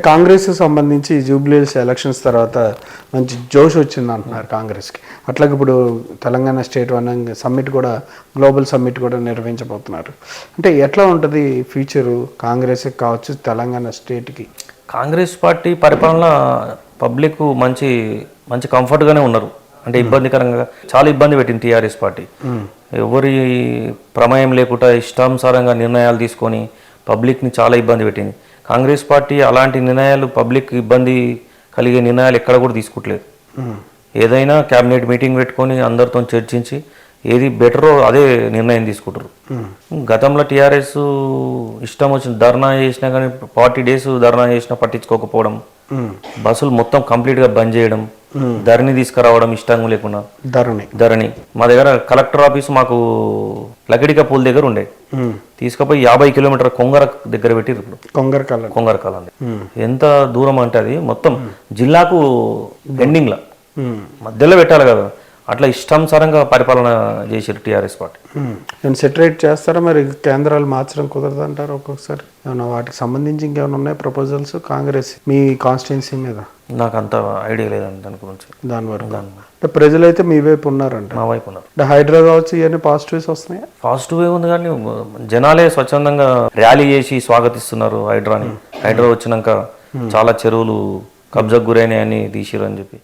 కాంగ్రెస్ సంబంధించి జూబ్లీహిల్స్ ఎలక్షన్స్ తర్వాత మంచి జోష్ వచ్చింది అంటున్నారు కాంగ్రెస్కి. అట్లాగే ఇప్పుడు తెలంగాణ స్టేట్ వన్ సమ్మిట్ కూడా, గ్లోబల్ సమ్మిట్ కూడా నిర్వహించబోతున్నారు. అంటే ఎట్లా ఉంటుంది ఫ్యూచరు కాంగ్రెస్కి కావచ్చు, తెలంగాణ స్టేట్కి? కాంగ్రెస్ పార్టీ పరిపాలన పబ్లిక్ మంచి మంచి కంఫర్ట్గానే ఉన్నారు. అంటే ఇబ్బందికరంగా చాలా ఇబ్బంది పెట్టింది టీఆర్ఎస్ పార్టీ. ఎవరి ప్రమేయం లేకుండా ఇష్టానుసారంగా నిర్ణయాలు తీసుకొని పబ్లిక్ని చాలా ఇబ్బంది పెట్టింది. కాంగ్రెస్ పార్టీ అలాంటి నిర్ణయాలు, పబ్లిక్ ఇబ్బంది కలిగే నిర్ణయాలు ఎక్కడ కూడా తీసుకుంటలేదు. ఏదైనా క్యాబినెట్ మీటింగ్ పెట్టుకొని అందరితో చర్చించి ఏది బెటరో అదే నిర్ణయం తీసుకుంటారు. గతంలో టీఆర్ఎస్ ఇష్టం వచ్చిన ధర్నా చేసినా కానీ 40 days ధర్నా చేసినా పట్టించుకోకపోవడం, బస్సులు మొత్తం కంప్లీట్గా బంద్ చేయడం, ధరణి తీసుకురావడం ఇష్టం లేకుండా. ధరణి మా దగ్గర కలెక్టర్ ఆఫీస్ మాకు లకిడిక పూల్ దగ్గర ఉండే, తీసుకుపోయి 50 kilometers కొంగర దగ్గర పెట్టి ఇప్పుడు కొంగరకాల ఎంత దూరం అంటే అది మొత్తం జిల్లాకు ఎండింగ్లో మధ్యలో పెట్టాలి కదా. అట్లా ఇష్టానుసారంగా పరిపాలన చేసారు టీఆర్ఎస్ పార్టీ. సెటరేట్ చేస్తారా మరి? కేంద్రాలు మార్చడం కుదరదు అంటారు ఒక్కొక్కసారి. ఏమన్నా వాటికి సంబంధించి ఇంకేమైనా ఉన్నాయి ప్రపోజల్స్ కాంగ్రెస్ మీ కాన్స్టిట్యున్సీ మీద? నాకు అంత ఐడియా లేదండి దాని గురించి. దాని వరకు అంటే ప్రజలైతే మీ వైపు ఉన్నారంట? మా వైపు ఉన్నారు. అంటే హైదరాబాద్ కావచ్చు, ఇవన్నీ పాజిటివ్స్ వస్తున్నాయి. పాజిటివ్ ఉంది కానీ జనాలే స్వచ్ఛందంగా ర్యాలీ చేసి స్వాగతిస్తున్నారు హైడ్రాని. హైడ్రా వచ్చినాక చాలా చెరువులు కబ్జాకు గురైనాయని తీసిరు అని చెప్పి.